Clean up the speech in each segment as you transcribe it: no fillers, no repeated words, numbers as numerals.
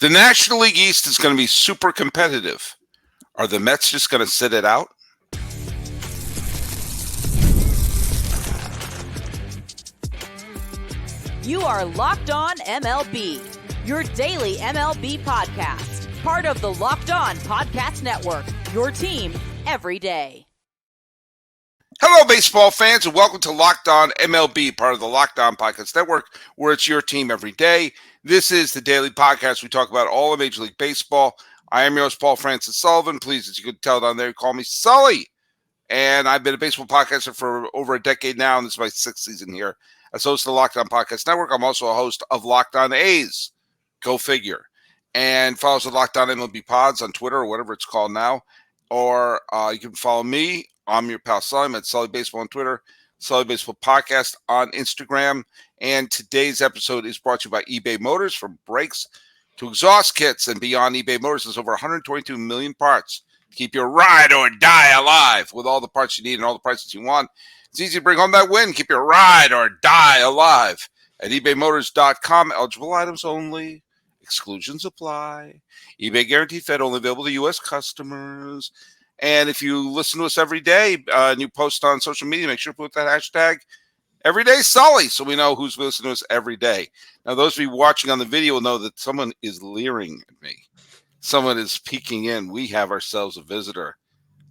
The National League East is going to be super competitive. Are the Mets just going to sit it out? You are Locked On MLB, your daily MLB podcast. Part of the Locked On Podcast Network, your team every day. Hello, baseball fans, and welcome to Locked On MLB, part of the Locked On Podcast Network, where it's your team every day. This is the daily podcast. We talk about all of Major League Baseball. I am your host, Paul Francis Sullivan. Please, as you can tell down there, call me Sully. And I've been a baseball podcaster for over a decade now, and this is my sixth season here as host of the Locked On Podcast Network. I'm also a host of Locked On A's. Go figure. And follow us at Locked On MLB Pods on Twitter or whatever it's called now. Or you can follow me. I'm your pal Sully. I'm at Sully Baseball on Twitter, Sully Baseball Podcast on Instagram. And today's episode is brought to you by eBay Motors. From brakes to exhaust kits and beyond, eBay Motors has over 122 million parts to keep your ride or die alive. With all the parts you need and all the prices you want, it's easy to bring home that win. Keep your ride or die alive at ebaymotors.com. Eligible items only. Exclusions apply. eBay Guaranteed Fed only available to U.S. customers. And if you listen to us every day and you post on social media, make sure to put that hashtag Everyday Sully so we know who's listening to us every day. Now, those of you watching on the video will know that someone is leering at me. Someone is peeking in. We have ourselves a visitor.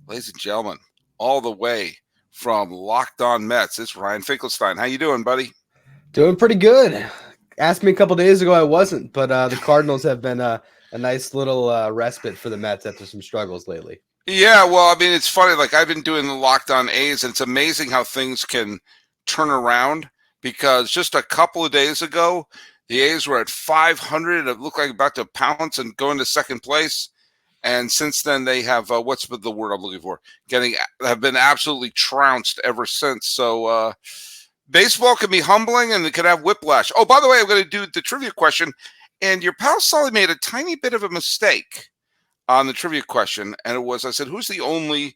Ladies and gentlemen, all the way from Locked On Mets, it's Ryan Finkelstein. How you doing, buddy? Doing pretty good. Asked me a couple days ago, I wasn't, but the Cardinals have been a nice little respite for the Mets after some struggles lately. Yeah, well, I mean, it's funny. Like, I've been doing the Locked On A's, and it's amazing how things can turn around, because just a couple of days ago, the A's were at 500. It looked like about to pounce and go into second place. And since then, they have, what's the word I'm looking for? Have been absolutely trounced ever since. So baseball can be humbling and it can have whiplash. Oh, by the way, I'm going to do the trivia question. And your pal Sully made a tiny bit of a mistake on the trivia question. And it was, I said, who's the only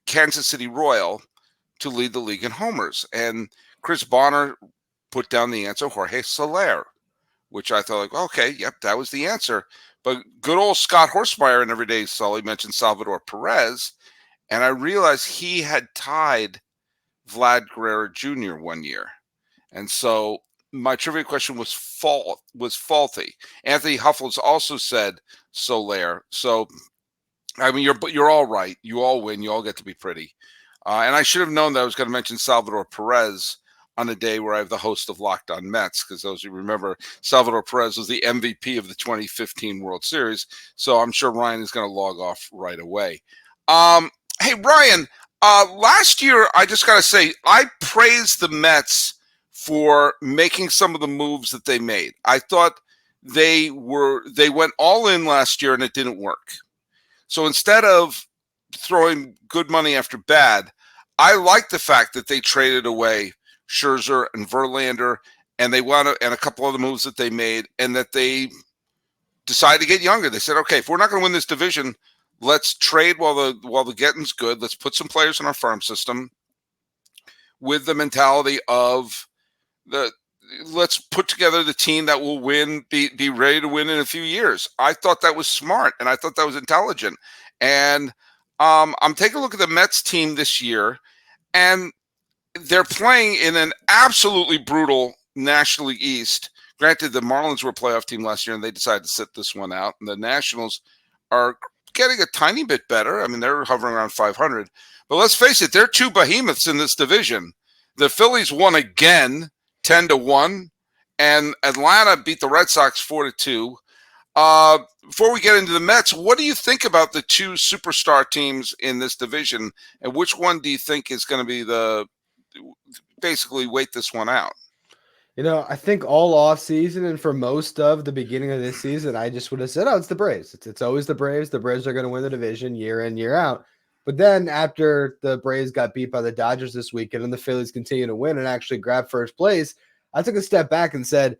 Kansas City Royal to lead the league in homers? And Chris Bonner put down the answer, Jorge Soler, which I thought, like, okay, yep, that was the answer. But good old Scott Horsemeyer in Everyday Sully mentioned Salvador Perez, and I realized he had tied Vlad Guerrero Jr. one year. And so my trivia question was faulty. Anthony Huffles also said Soler. So, I mean, you're all right. You all win. You all get to be pretty. And I should have known that I was going to mention Salvador Perez on a day where I have the host of Locked On Mets, because those of you remember, Salvador Perez was the MVP of the 2015 World Series. So I'm sure Ryan is going to log off right away. Hey, Ryan, last year, I just got to say, I praised the Mets for making some of the moves that they made. I thought they went all in last year and it didn't work. So instead of throwing good money after bad, I like the fact that they traded away Scherzer and Verlander, and and a couple other moves that they made, and that they decided to get younger. They said, okay, if we're not going to win this division, let's trade while the getting's good. Let's put some players in our farm system with the mentality of let's put together the team that will win, be ready to win in a few years. I thought that was smart, and I thought that was intelligent. And I'm taking a look at the Mets team this year, and they're playing in an absolutely brutal National League East. Granted, the Marlins were a playoff team last year, and they decided to sit this one out. And the Nationals are getting a tiny bit better. I mean, they're hovering around 500. But let's face it, there are two behemoths in this division. The Phillies won again, 10-1, and Atlanta beat the Red Sox 4-2. Before we get into the Mets, what do you think about the two superstar teams in this division, and which one do you think is going to be basically wait this one out? You know, I think all off season and for most of the beginning of this season, I just would have said, oh, it's the Braves. It's always the Braves. The Braves are going to win the division year in, year out. But then after the Braves got beat by the Dodgers this weekend and the Phillies continue to win and actually grab first place, I took a step back and said,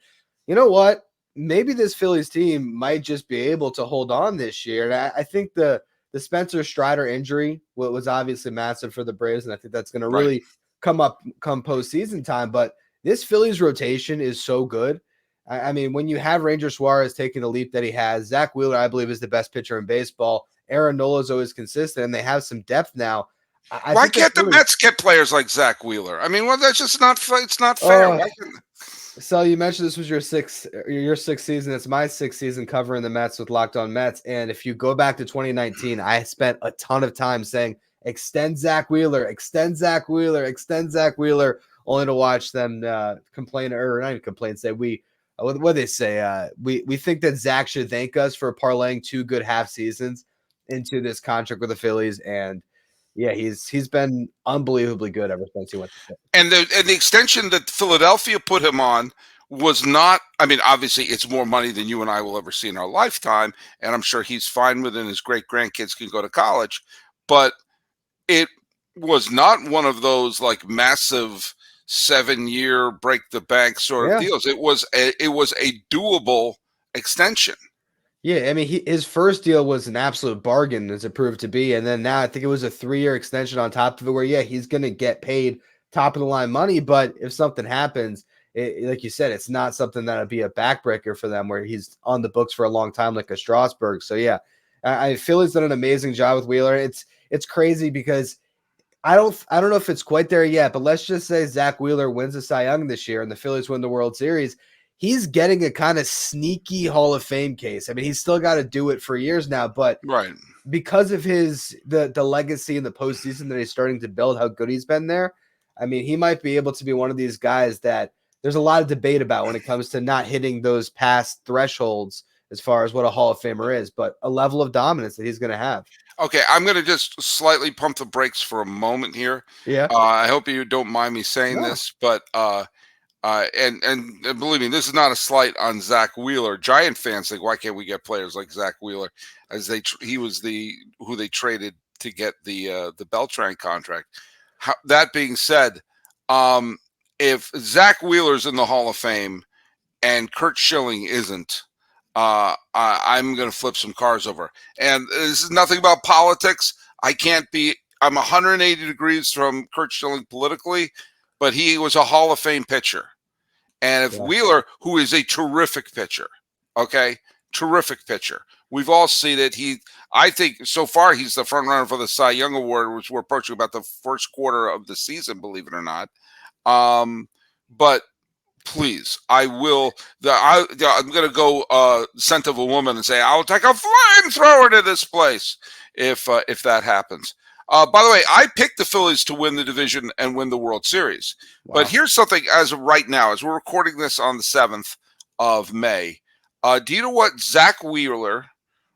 you know what? Maybe this Phillies team might just be able to hold on this year. And I think the Spencer Strider injury was obviously massive for the Braves, and I think that's going to really come postseason time. But this Phillies rotation is so good I mean, when you have Ranger Suarez taking the leap that he has, Zach Wheeler, I believe, is the best pitcher in baseball. Aaron Nola is always consistent, and they have some depth now. I Why think can't the Mets get players like Zach Wheeler? I mean, well, that's just not. It's not fair. Why can't, So you mentioned this was your sixth season. It's my sixth season covering the Mets with Locked On Mets. And if you go back to 2019, I spent a ton of time saying, extend Zach Wheeler, extend Zach Wheeler, extend Zach Wheeler, only to watch them complain, or not even complain, say what they say? We think that Zach should thank us for parlaying 2 good half seasons into this contract with the Phillies. And yeah, he's been unbelievably good ever since he went to Philly. and the extension that Philadelphia put him on was not. I mean, obviously, it's more money than you and I will ever see in our lifetime, and I'm sure he's fine with it. And his great grandkids can go to college, but it was not one of those like massive 7-year break the bank sort of deals. It was a doable extension. Yeah, I mean, his first deal was an absolute bargain, as it proved to be, and then now I think it was a 3-year extension on top of it, where he's going to get paid top of the line money, but if something happens, like you said, it's not something that'll be a backbreaker for them, where he's on the books for a long time, like a Strasburg. So yeah, I Philly's done an amazing job with Wheeler. It's crazy because I don't know if it's quite there yet, but let's just say Zach Wheeler wins the Cy Young this year and the Phillies win the World Series. He's getting a kind of sneaky Hall of Fame case. I mean, he's still got to do it for years now, but right, because of the legacy in the postseason that he's starting to build, how good he's been there, I mean, he might be able to be one of these guys that there's a lot of debate about when it comes to not hitting those past thresholds as far as what a Hall of Famer is, but a level of dominance that he's going to have. Okay, I'm going to just slightly pump the brakes for a moment here. Yeah. I hope you don't mind me saying this, but and believe me, this is not a slight on Zach Wheeler. Giant fans think, why can't we get players like Zach Wheeler? As he was who they traded to get the Beltran contract. That being said, if Zach Wheeler's in the Hall of Fame and Curt Schilling isn't, I'm going to flip some cars over. And this is nothing about politics. I'm 180 degrees from Curt Schilling politically, but he was a Hall of Fame pitcher. And if Wheeler, who is a terrific pitcher, terrific pitcher. We've all seen it. I think so far he's the front runner for the Cy Young Award, which we're approaching about the first quarter of the season, believe it or not. But please, I'm going to go scent of a woman and say, I'll take a flamethrower to this place if that happens. By the way, I picked the Phillies to win the division and win the World Series. Wow. But here's something as of right now, as we're recording this on the 7th of May. Do you know what Zach Wheeler,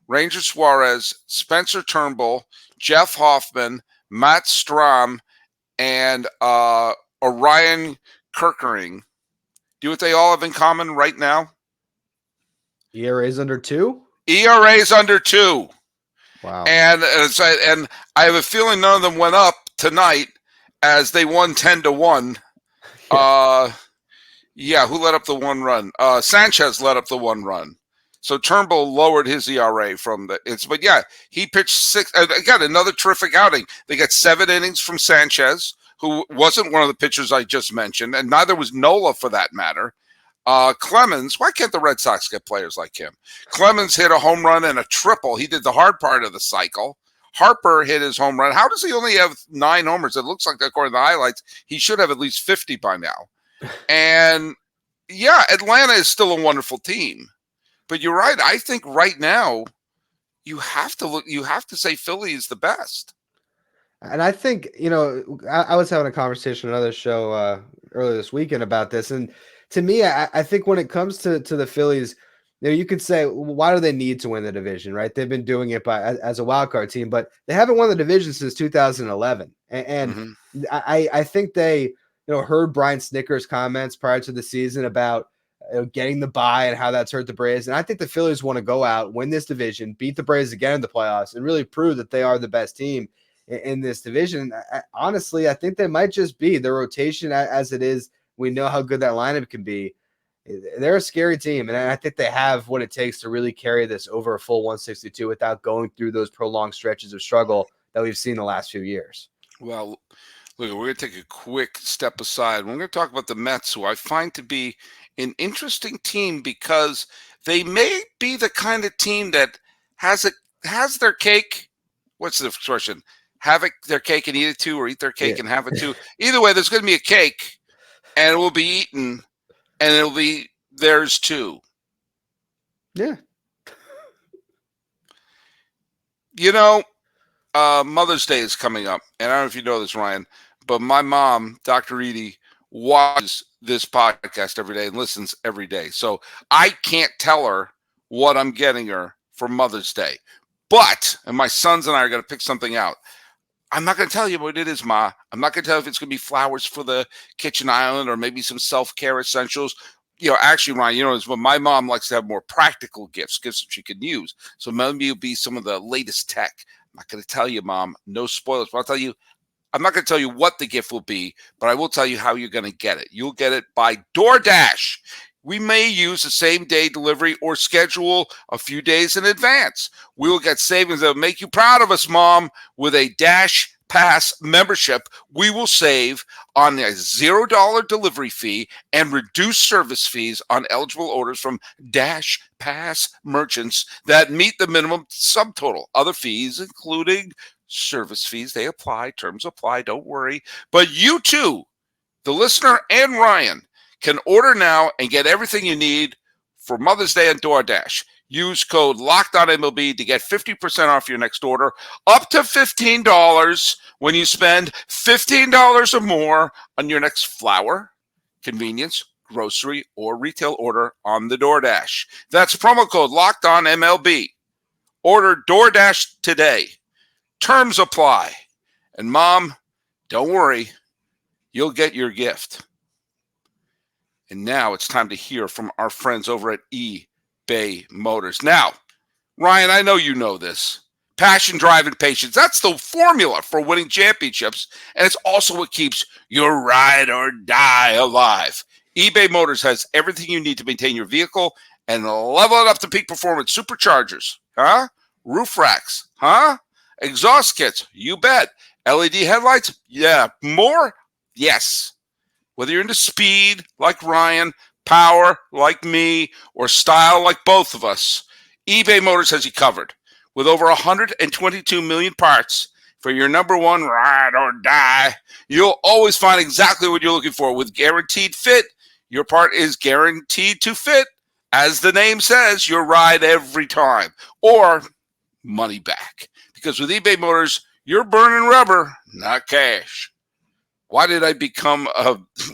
Ranger Suarez, Spencer Turnbull, Jeff Hoffman, Matt Strom, and Orion Kirkering, do what they all have in common right now? ERA's under 2? ERA's under 2. Wow. And I have a feeling none of them went up tonight as they won 10-1. Who let up the 1 run? Sanchez let up the 1 run. So Turnbull lowered his ERA but he pitched 6. Again, another terrific outing. They got 7 innings from Sanchez, who wasn't one of the pitchers I just mentioned, and neither was Nola for that matter. Clemens, why can't the Red Sox get players like him? Clemens hit a home run and a triple. He did the hard part of the cycle. Harper hit his home run. How does he only have 9 homers? It looks like, according to the highlights, he should have at least 50 by now. And Atlanta is still a wonderful team. But you're right. I think right now you have to say Philly is the best. And I think, I was having a conversation on another show earlier this weekend about this. And to me, I think when it comes to the Phillies, you could say, why do they need to win the division, right? They've been doing it as a wild card team, but they haven't won the division since 2011. And I think they, heard Brian Snitker's comments prior to the season about getting the bye and how that's hurt the Braves. And I think the Phillies want to go out, win this division, beat the Braves again in the playoffs, and really prove that they are the best team in this division. Honestly, I think they might just be the rotation as it is. We know how good that lineup can be. They're a scary team, and I think they have what it takes to really carry this over a full 162 without going through those prolonged stretches of struggle that we've seen the last few years. Well, look, we're going to take a quick step aside. We're going to talk about the Mets, who I find to be an interesting team because they may be the kind of team that has their cake. What's the expression? Have their cake and eat it too, or eat their cake and have it too. Either way, there's going to be a cake, and it will be eaten, and it'll be theirs too. Yeah. You know, Mother's Day is coming up, and I don't know if you know this, Ryan, but my mom, Dr. Edie, watches this podcast every day and listens every day. So I can't tell her what I'm getting her for Mother's Day. But, and my sons and I are going to pick something out. I'm not going to tell you what it is, Ma. I'm not going to tell you if it's going to be flowers for the kitchen island or maybe some self-care essentials. Actually, Ryan, but my mom likes to have more practical gifts that she can use. So maybe it'll be some of the latest tech. I'm not going to tell you, Mom. No spoilers. But I'm not going to tell you what the gift will be, but I will tell you how you're going to get it. You'll get it by DoorDash. We may use the same day delivery or schedule a few days in advance. We will get savings that will make you proud of us, Mom. With a Dash Pass membership, we will save on a $0 delivery fee and reduced service fees on eligible orders from Dash Pass merchants that meet the minimum subtotal. Other fees, including service fees, they apply. Terms apply. Don't worry. But you too, the listener and Ryan, can order now and get everything you need for Mother's Day on DoorDash. Use code LOCKEDONMLB to get 50% off your next order, up to $15 when you spend $15 or more on your next flour, convenience, grocery, or retail order on the DoorDash. That's promo code LOCKEDONMLB. Order DoorDash today. Terms apply. And Mom, don't worry, you'll get your gift. And now it's time to hear from our friends over at eBay Motors. Now, Ryan, I know you know this. Passion, drive, and patience. That's the formula for winning championships. And it's also what keeps your ride or die alive. eBay Motors has everything you need to maintain your vehicle and level it up to peak performance. Superchargers, huh? Roof racks, huh? Exhaust kits, you bet. LED headlights, yeah. More, yes. Whether you're into speed like Ryan, power like me, or style like both of us, eBay Motors has you covered. With over 122 million parts for your number one ride or die, you'll always find exactly what you're looking for. With Guaranteed Fit, your part is guaranteed to fit. As the name says, your ride every time. Or money back. Because with eBay Motors, you're burning rubber, not cash. Why did I become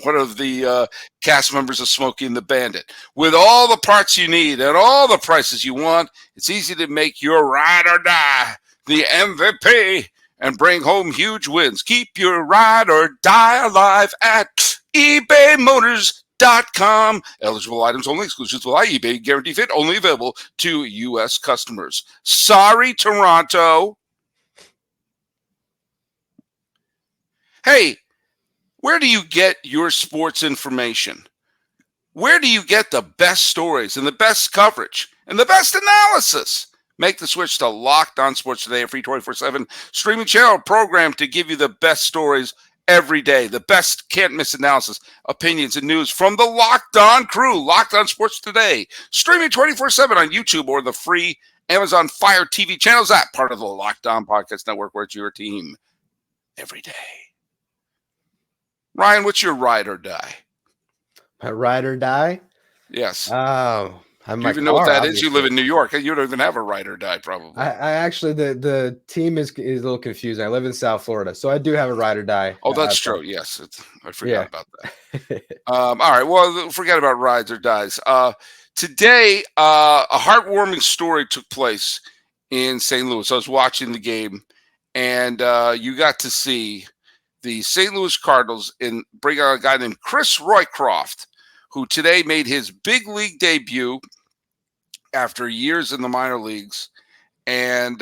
one of the cast members of Smokey and the Bandit? With all the parts you need and all the prices you want, it's easy to make your ride or die the MVP and bring home huge wins. Keep your ride or die alive at ebaymotors.com. Eligible items only. Exclusions apply. eBay Guarantee Fit only available to U.S. customers. Sorry, Toronto. Hey, where do you get your sports information? Where do you get the best stories and the best coverage and the best analysis? Make the switch to Locked On Sports Today, a free 24/7 streaming channel program to give you the best stories every day, the best can't-miss analysis, opinions, and news from the Locked On crew. Locked On Sports Today, streaming 24/7 on YouTube or the free Amazon Fire TV channels app, part of the Locked On Podcast Network, where it's your team every day. Ryan, what's your ride or die? My ride or die? Yes. Oh, do you even know what that is? You live in New York. You don't even have a ride or die, probably. I actually, the team is a little confusing. I live in South Florida, so I do have a ride or die. Oh, that's true. Yes. I forgot about that. All right. Well, forget about rides or dies. Today, a heartwarming story took place in St. Louis. I was watching the game, and you got to see the St. Louis Cardinals bring out a guy named Chris Roycroft, who today made his big league debut after years in the minor leagues. And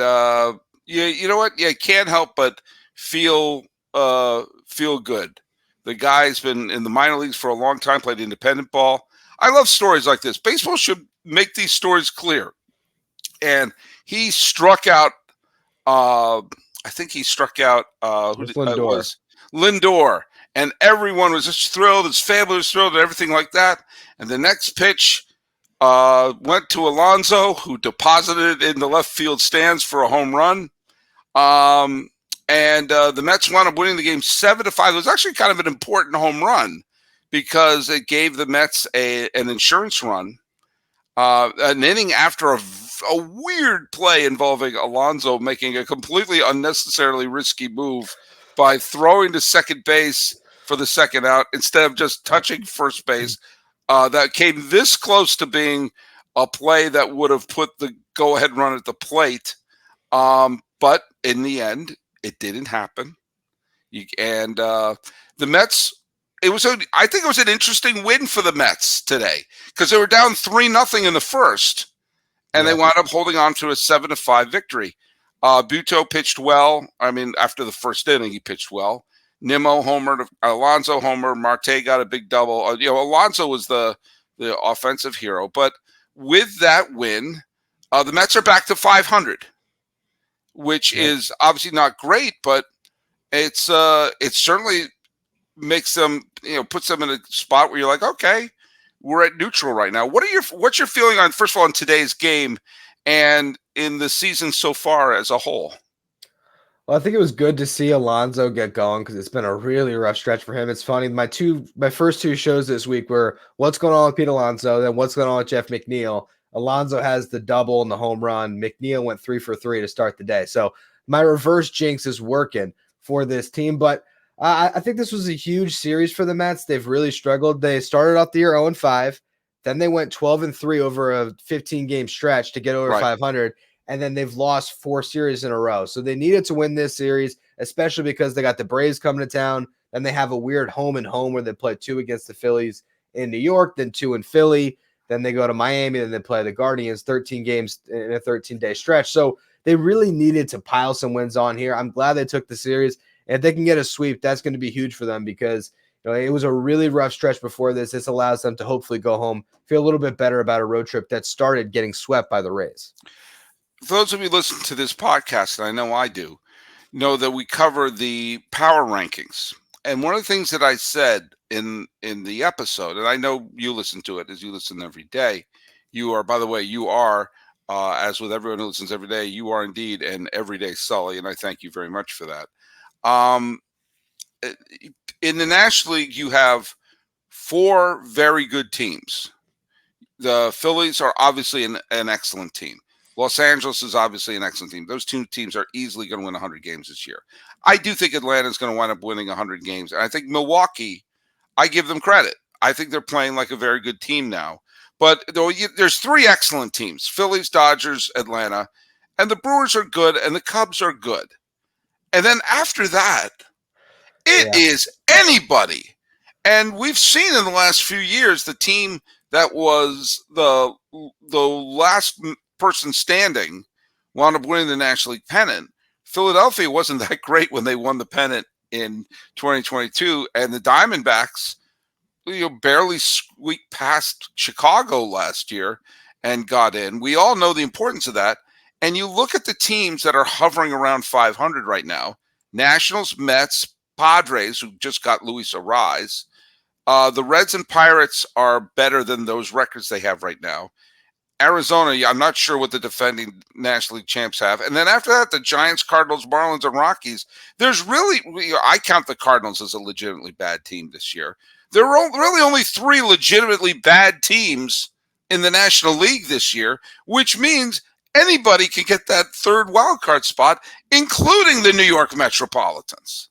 you know what? You can't help but feel good. The guy's been in the minor leagues for a long time, played independent ball. I love stories like this. Baseball should make these stories clear. And he struck out, I think he struck out Lindor. and everyone was just thrilled. His family was thrilled and everything like that. And the next pitch went to Alonso, who deposited it in the left field stands for a home run. And the Mets wound up winning the game 7-5. It was actually kind of an important home run because it gave the Mets an insurance run. An inning after a weird play involving Alonso making a completely unnecessarily risky move by throwing to second base for the second out instead of just touching first base. That came this close to being a play that would have put the go-ahead run at the plate. But in the end, it didn't happen. And the Mets, I think it was an interesting win for the Mets today because they were down 3-0 in the first, and they wound up holding on to a 7-5 victory. Buto pitched well. I mean, after the first inning, he pitched well. Nimmo homered, Alonso homered, Marte got a big double. Alonso was the offensive hero. But with that win, the Mets are back to 500, which is obviously not great, but it certainly makes them, puts them in a spot where you're like, okay, we're at neutral right now. What's your feeling on, first of all, on today's game and in the season so far as a whole? Well, I think it was good to see Alonso get going because it's been a really rough stretch for him. It's funny, my first two shows this week were what's going on with Pete Alonso, then what's going on with Jeff McNeil. Alonso has the double and the home run. McNeil went 3 for 3 to start the day. So my reverse jinx is working for this team. But I think this was a huge series for the Mets. They've really struggled. They started off the year 0-5. Then they went 12-3 over a 15-game stretch to get over 500. And then they've lost 4 series in a row. So they needed to win this series, especially because they got the Braves coming to town. Then they have a weird home and home where they play 2 against the Phillies in New York, then 2 in Philly. Then they go to Miami, and then play the Guardians, 13 games in a 13-day stretch. So they really needed to pile some wins on here. I'm glad they took the series. And if they can get a sweep, that's going to be huge for them because it was a really rough stretch before this. This allows them to hopefully go home, feel a little bit better about a road trip that started getting swept by the Rays. For those of you listening to this podcast, and I know I do, know that we cover the power rankings. And one of the things that I said in the episode, and I know you listen to it as you listen every day, you are, by the way, as with everyone who listens every day, you are indeed an everyday Sully, and I thank you very much for that. In the National League, you have 4 very good teams. The Phillies are obviously an excellent team. Los Angeles is obviously an excellent team. Those 2 teams are easily going to win 100 games this year. I do think Atlanta is going to wind up winning 100 games. And I think Milwaukee, I give them credit. I think they're playing like a very good team now. But there's 3 excellent teams, Phillies, Dodgers, Atlanta, and the Brewers are good and the Cubs are good. And then after that, it is anybody. And we've seen in the last few years the team that was the last person standing wound up winning the National League pennant. Philadelphia wasn't that great when they won the pennant in 2022, and the Diamondbacks barely squeaked past Chicago last year and got in. We all know the importance of that. And you look at the teams that are hovering around 500 right now: Nationals, Mets, Padres, who just got Luis Arraez. The Reds and Pirates are better than those records they have right now. Arizona, I'm not sure what the defending National League champs have. And then after that, the Giants, Cardinals, Marlins, and Rockies. There's really, I count the Cardinals as a legitimately bad team this year. There are really only 3 legitimately bad teams in the National League this year, which means anybody can get that 3rd wild card spot, including the New York Metropolitans.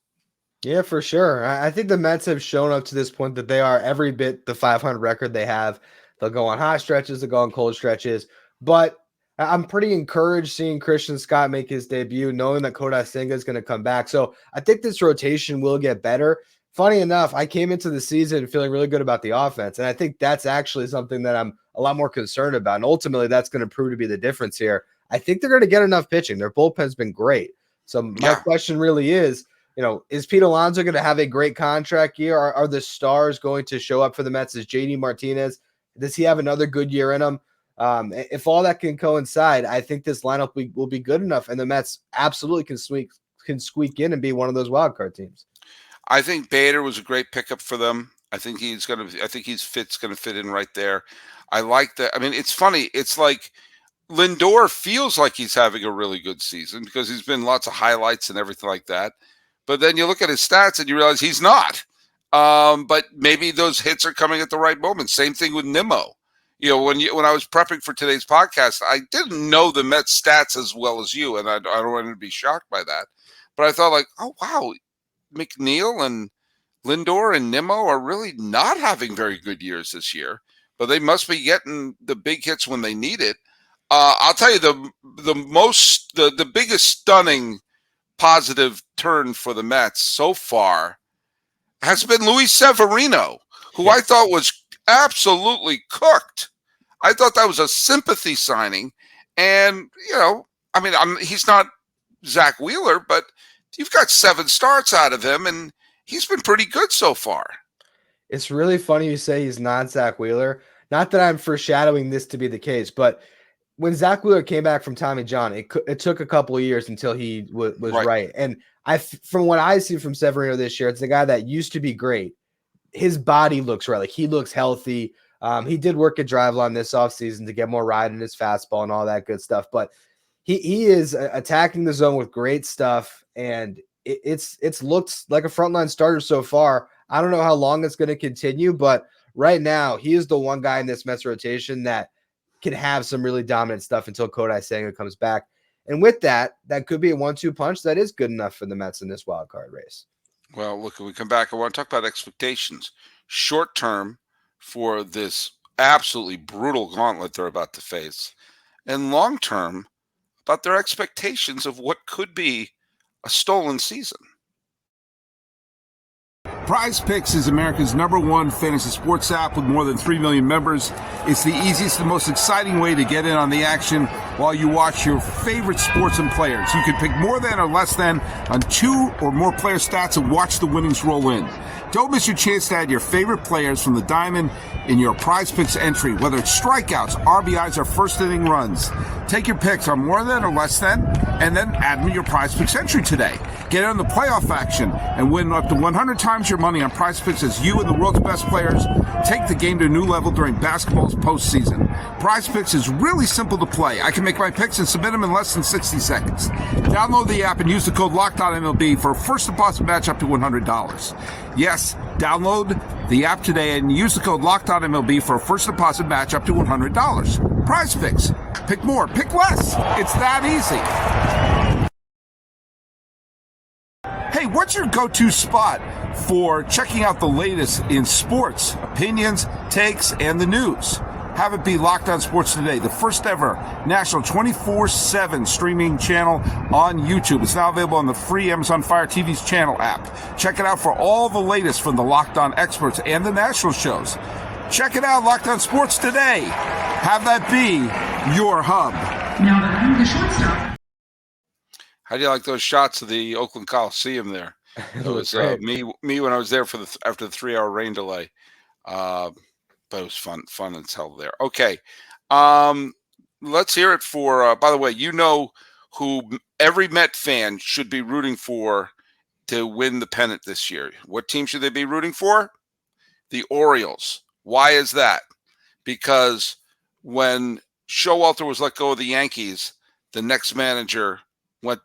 Yeah, for sure. I think the Mets have shown up to this point that they are every bit the 500 record they have. They'll go on hot stretches, they'll go on cold stretches. But I'm pretty encouraged seeing Christian Scott make his debut, knowing that Kodai Senga is going to come back. So I think this rotation will get better. Funny enough, I came into the season feeling really good about the offense, and I think that's actually something that I'm a lot more concerned about. And ultimately, that's going to prove to be the difference here. I think they're going to get enough pitching. Their bullpen's been great. So my question really is, is Pete Alonso going to have a great contract year? Are the stars going to show up for the Mets? Is JD Martinez? Does he have another good year in him? If all that can coincide, I think this lineup will be good enough, and the Mets absolutely can squeak in and be one of those wild card teams. I think Bader was a great pickup for them. I think Fitz gonna fit in right there. I like that. I mean, it's funny. It's like Lindor feels like he's having a really good season because he's been lots of highlights and everything like that. But then you look at his stats and you realize he's not. But maybe those hits are coming at the right moment. Same thing with Nimmo. When I was prepping for today's podcast, I didn't know the Mets stats as well as you, and I don't want to be shocked by that. But I thought, like, oh wow, McNeil and Lindor and Nimmo are really not having very good years this year. But they must be getting the big hits when they need it. I'll tell you the biggest stunning positive turn for the Mets so far has been Luis Severino, who I thought was absolutely cooked. I thought that was a sympathy signing. And, he's not Zach Wheeler, but you've got 7 starts out of him, and he's been pretty good so far. It's really funny you say he's not Zach Wheeler. Not that I'm foreshadowing this to be the case, but when Zach Wheeler came back from Tommy John, it took a couple of years until he was right. And from what I see from Severino this year, it's a guy that used to be great. His body looks right. Like, he looks healthy. He did work at Driveline this offseason to get more ride in his fastball and all that good stuff. But he is attacking the zone with great stuff, and it's looked like a frontline starter so far. I don't know how long it's going to continue, but right now he is the one guy in this Mets rotation that can have some really dominant stuff until Kodai Senga comes back. And with that could be a 1-2 punch that is good enough for the Mets in this wild card race. Well, look, when we come back, I want to talk about expectations. Short term for this absolutely brutal gauntlet they're about to face, and long term about their expectations of what could be a stolen season. PrizePicks is America's #1 fantasy sports app with more than 3 million members. It's the easiest and most exciting way to get in on the action while you watch your favorite sports and players. You can pick more than or less than on 2 or more player stats and watch the winnings roll in. Don't miss your chance to add your favorite players from the diamond in your PrizePicks entry, whether it's strikeouts, RBIs, or first inning runs. Take your picks on more than or less than, and then add them to your PrizePicks entry today. Get in the playoff action and win up to 100 times your money on PrizePicks as you and the world's best players take the game to a new level during basketball's postseason. PrizePicks is really simple to play. I can make my picks and submit them in less than 60 seconds. Download the app and use the code LOCKEDONMLB for a first deposit match up to $100. Yes, download the app today and use the code LOCKEDONMLB for a first deposit match up to $100. PrizePicks. Pick more, pick less. It's that easy. Hey, what's your go-to spot for checking out the latest in sports, opinions, takes, and the news? Have it be Locked On Sports Today, the first ever national 24/7 streaming channel on YouTube. It's now available on the free Amazon Fire TV's channel app. Check it out for all the latest from the Locked On experts and the national shows. Check it out, Locked On Sports Today. Have that be your hub. Now batting the shortstop. How do you like those shots of the Oakland Coliseum there? It was me when I was there after the 3-hour rain delay. But it was fun as hell there. Okay, let's hear it for. By the way, you know who every Met fan should be rooting for to win the pennant this year. What team should they be rooting for? The Orioles. Why is that? Because when Showalter was let go of the Yankees, the next manager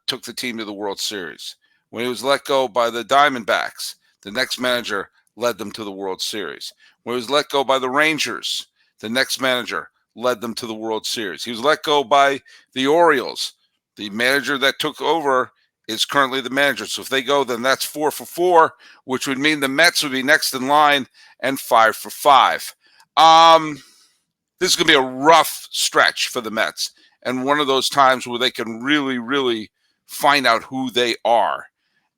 took the team to the World Series. When he was let go by the Diamondbacks, the next manager led them to the World Series. When he was let go by the Rangers, the next manager led them to the World Series. He was let go by the Orioles. The manager that took over is currently the manager. So if they go, then that's 4 for 4, which would mean the Mets would be next in line and 5 for 5. This is going to be a rough stretch for the Mets, and one of those times where they can really, really find out who they are.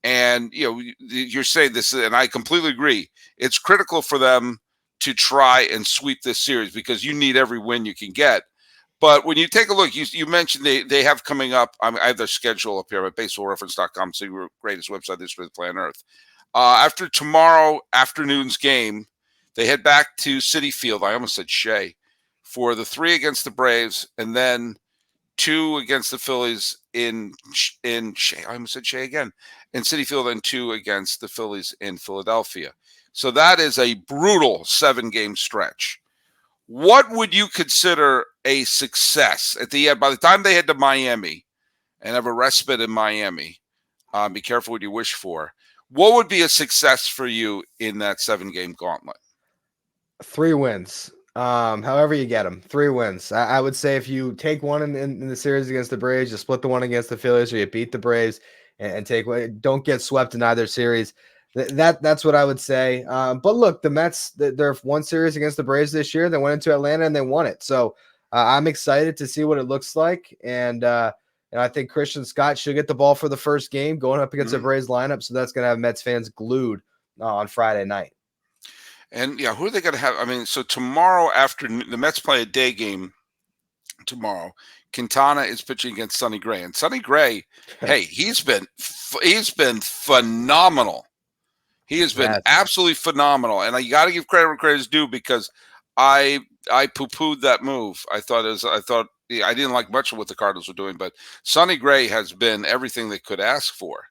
And, you're saying this, and I completely agree. It's critical for them to try and sweep this series because you need every win you can get. But when you take a look, you mentioned they have coming up. I have their schedule up here at baseballreference.com. It's the greatest website this for the planet Earth. After tomorrow afternoon's game, they head back to Citi Field. I almost said Shea for the 3 against the Braves, and then 2 against the Phillies in Shea. I almost said Shea again. In Citi Field, and 2 against the Phillies in Philadelphia. So that is a brutal 7-game stretch. What would you consider a success at the end? By the time they head to Miami and have a respite in Miami, be careful what you wish for. What would be a success for you in that 7-game gauntlet? 3 wins. However you get them, 3 wins. I would say if you take one in the series against the Braves, you split the one against the Phillies, or you beat the Braves and take one. Don't get swept in either series. That's what I would say. But look, the Mets, they're 1 series against the Braves this year. They went into Atlanta and they won it. So I'm excited to see what it looks like. And I think Christian Scott should get the ball for the first game going up against the Braves lineup. So that's going to have Mets fans glued on Friday night. And yeah, who are they going to have? I mean, so tomorrow afternoon, the Mets play a day game tomorrow. Quintana is pitching against Sonny Gray, and Sonny Gray, hey, he's been phenomenal. He has been absolutely phenomenal, and you got to give credit where credit is due, because I poo-pooed that move. I didn't like much of what the Cardinals were doing, but Sonny Gray has been everything they could ask for.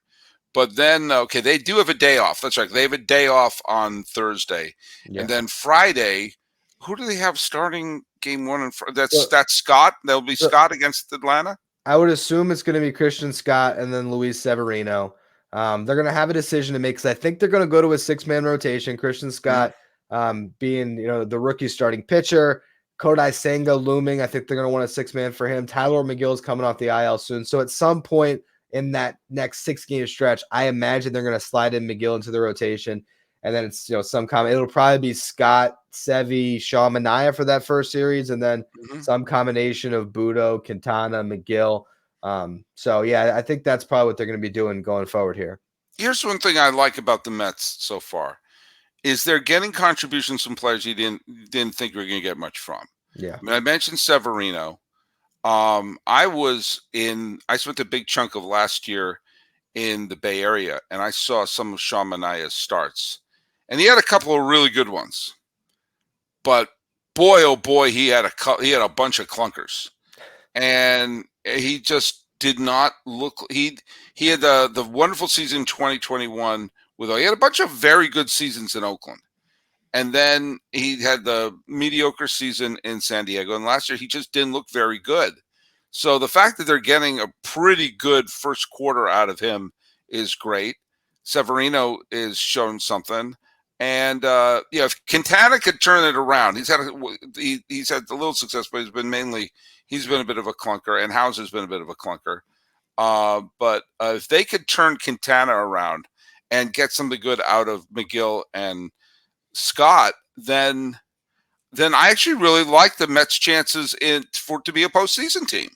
But then, okay, they do have a day off. That's right. They have a day off on Thursday. Yeah. And then Friday, who do they have starting game 1? That's Scott. That'll be Scott against Atlanta? I would assume it's going to be Christian Scott and then Luis Severino. They're going to have a decision to make, because I think they're going to go to a 6-man rotation. Christian Scott being, the rookie starting pitcher. Kodai Senga looming. I think they're going to want a 6-man for him. Tyler McGill is coming off the IL soon. So at some point in that next 6-game stretch, I imagine they're going to slide in McGill into the rotation. And then it's, it'll probably be Scott, Sevy, Shaw, Manaea for that first series. And then some combination of Budo, Quintana, McGill. So yeah, I think that's probably what they're going to be doing going forward here. Here's one thing I like about the Mets so far, is they're getting contributions from players you didn't think you were going to get much from. Yeah. I mean, I mentioned Severino. I spent a big chunk of last year in the Bay Area, and I saw some of Shaw Manaea's starts, and he had a couple of really good ones, but boy, oh boy, he had a bunch of clunkers, and he just did not look. He had the wonderful season 2021 he had a bunch of very good seasons in Oakland. And then he had the mediocre season in San Diego. And last year, he just didn't look very good. So the fact that they're getting a pretty good first quarter out of him is great. Severino is showing something. And, if Quintana could turn it around, he's had a little success, but he's been a bit of a clunker. And Hauser's been a bit of a clunker. But if they could turn Quintana around and get something good out of McGill and Scott, then I actually really like the Mets' chances to be a postseason team.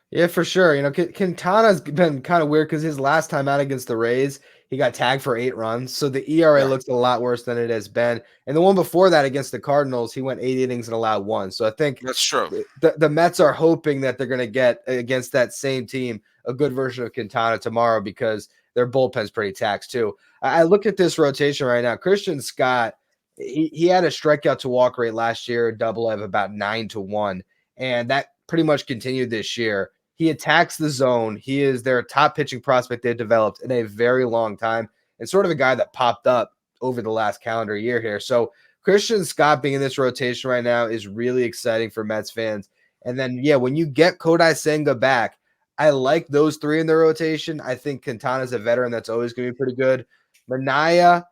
Yeah, for sure. Quintana's been kind of weird because his last time out against the Rays, he got tagged for 8 runs. So the ERA looks a lot worse than it has been. And the one before that against the Cardinals, he went 8 innings and allowed 1. So I think that's true. The Mets are hoping that they're going to get against that same team a good version of Quintana tomorrow, because their bullpen's pretty taxed too. I look at this rotation right now. Christian Scott, he had a strikeout to walk rate last year, double of about 9-1. And that pretty much continued this year. He attacks the zone. He is their top pitching prospect they've developed in a very long time, and sort of a guy that popped up over the last calendar year here. So Christian Scott being in this rotation right now is really exciting for Mets fans. And then, when you get Kodai Senga back, I like those 3 in the rotation. I think Quintana's a veteran that's always going to be pretty good. Manaea,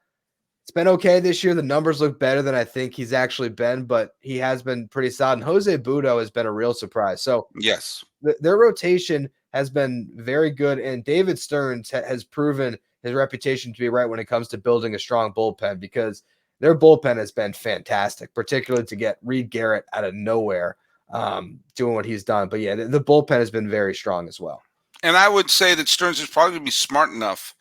it's been okay this year. The numbers look better than I think he's actually been, but he has been pretty solid. And Jose Budo has been a real surprise. So yes, their rotation has been very good, and David Stearns has proven his reputation to be right when it comes to building a strong bullpen, because their bullpen has been fantastic, particularly to get Reed Garrett out of nowhere doing what he's done. But yeah, the bullpen has been very strong as well. And I would say that Stearns is probably going to be smart enough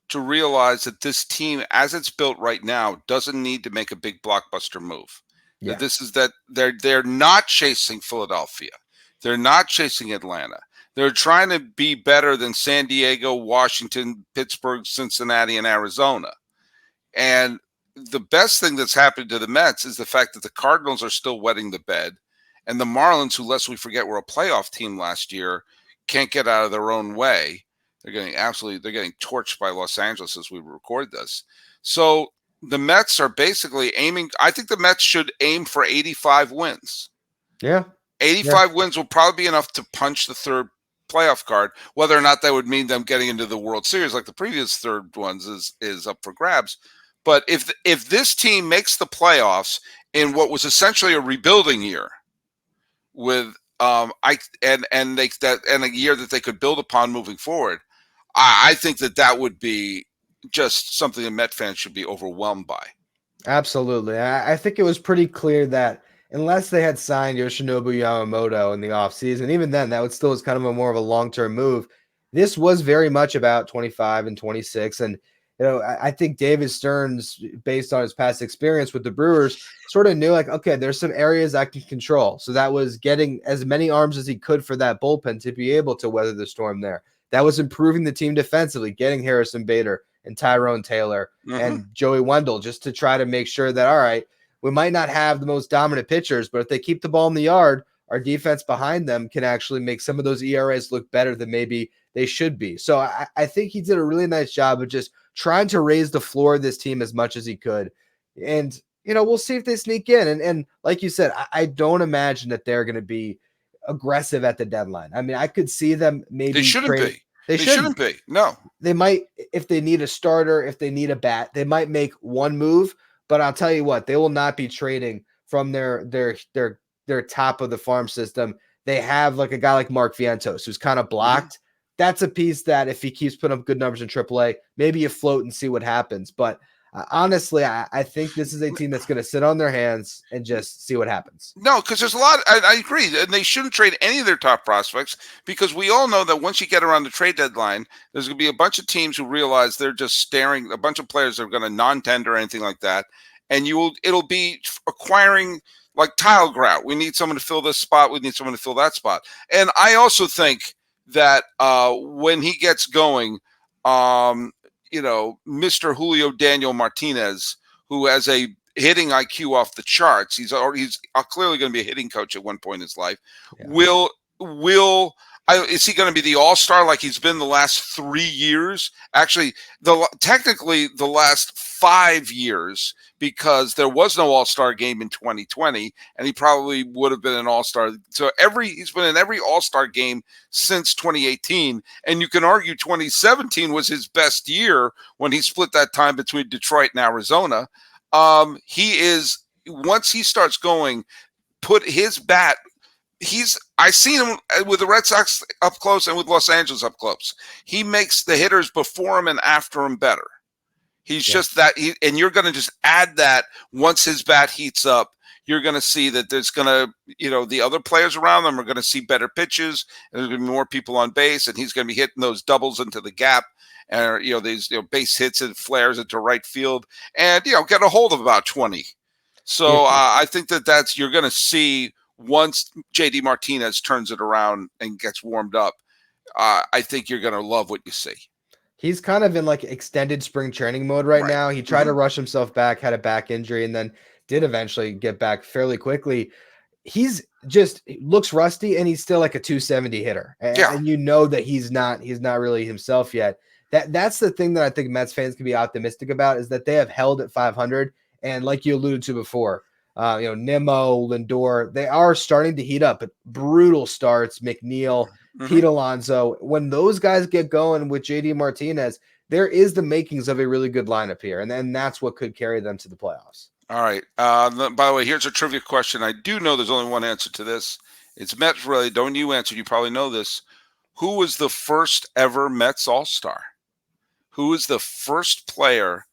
to realize that this team, as it's built right now, doesn't need to make a big blockbuster move. Yeah. That they're not chasing Philadelphia. They're not chasing Atlanta. They're trying to be better than San Diego, Washington, Pittsburgh, Cincinnati, and Arizona. And the best thing that's happened to the Mets is the fact that the Cardinals are still wetting the bed, And the Marlins, who lest we forget were a playoff team last year, can't get out of their own way. They're getting torched by Los Angeles as we record this. So the Mets are basically aiming. I think the Mets should aim for 85 wins. Yeah. 85 wins will probably be enough to punch the third playoff card. Whether or not that would mean them getting into the World Series like the previous third ones is up for grabs. But if this team makes the playoffs in what was essentially a rebuilding year, with a year that they could build upon moving forward, I think that would be just something the Met fans should be overwhelmed by. Absolutely. I think it was pretty clear that unless they had signed Yoshinobu Yamamoto in the offseason, even then, that still was kind of more of a long-term move. This was very much about 25 and 26. And, I think David Stearns, based on his past experience with the Brewers, sort of knew like, okay, there's some areas I can control. So that was getting as many arms as he could for that bullpen to be able to weather the storm there. That was improving the team defensively, getting Harrison Bader and Tyrone Taylor and Joey Wendell, just to try to make sure that, all right, we might not have the most dominant pitchers, but if they keep the ball in the yard, our defense behind them can actually make some of those ERAs look better than maybe they should be. So I think he did a really nice job of just trying to raise the floor of this team as much as he could. And, we'll see if they sneak in. And like you said, I don't imagine that they're going to be aggressive at the deadline. I mean, I could see them maybe. They shouldn't be. They shouldn't be. No. They might, if they need a starter, if they need a bat, they might make one move. But I'll tell you what, they will not be trading from their top of the farm system. They have like a guy like Mark Vientos, who's kind of blocked. That's a piece that if he keeps putting up good numbers in AAA, maybe you float and see what happens. But honestly, I think this is a team that's going to sit on their hands and just see what happens. No, because there's a lot. I agree. And they shouldn't trade any of their top prospects, because we all know that once you get around the trade deadline, there's going to be a bunch of teams who realize they're just staring, a bunch of players that are going to non-tender or anything like that. And it'll be acquiring like tile grout. We need someone to fill this spot. We need someone to fill that spot. And I also think that when he gets going, Mr. Julio Daniel Martinez, who has a hitting IQ off the charts, he's clearly going to be a hitting coach at one point in his life. Yeah. Is he going to be the all-star like he's been the last 3 years? Actually, technically the last 5 years, because there was no all-star game in 2020, and he probably would have been an all-star. So he's been in every all-star game since 2018, and you can argue 2017 was his best year when he split that time between Detroit and Arizona. Once he starts going, put his bat. I've seen him with the Red Sox up close and with Los Angeles up close. He makes the hitters before him and after him better. He's just that, and you're going to just add that once his bat heats up. You're going to see that there's going to, the other players around them are going to see better pitches, and there's going to be more people on base, and he's going to be hitting those doubles into the gap, and these base hits and flares into right field, and get a hold of about 20. So I think you're going to see. Once JD Martinez turns it around and gets warmed up, I think you're going to love what you see. He's kind of in like extended spring training mode right now. He tried to rush himself back, had a back injury, and then did eventually get back fairly quickly. He looks rusty, and he's still like a 270 hitter. And that he's not really himself yet. That's the thing that I think Mets fans can be optimistic about, is that they have held at 500. And like you alluded to before, Nimmo, Lindor, they are starting to heat up, but brutal starts, McNeil, Pete Alonso. When those guys get going with JD Martinez, there is the makings of a really good lineup here. And then that's what could carry them to the playoffs. All right. By the way, here's a trivia question. I do know there's only one answer to this. It's Mets related. Don't you answer. You probably know this. Who was the first ever Mets All-Star? Who is the first player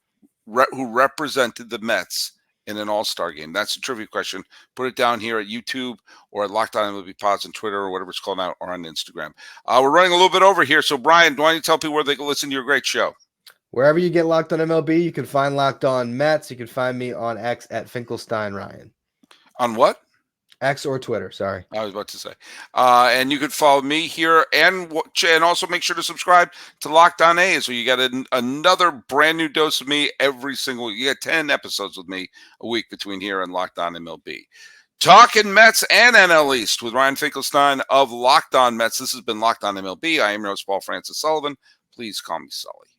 who represented the Mets in an all-star game? That's a trivia question. Put it down here at YouTube or at Locked On MLB Pods on Twitter or whatever it's called now, or on Instagram. We're running a little bit over here. So Brian, why don't you tell people where they can listen to your great show? Wherever you get Locked On MLB, you can find Locked On Mets. You can find me on X at Finkelstein Ryan. On what? X or Twitter, sorry. I was about to say. And you could follow me here and also make sure to subscribe to Locked On A's, so you get another brand new dose of me every single week. You get 10 episodes with me a week between here and Locked On MLB. Talking Mets and NL East with Ryan Finkelstein of Locked On Mets. This has been Locked On MLB. I am your host, Paul Francis Sullivan. Please call me Sully.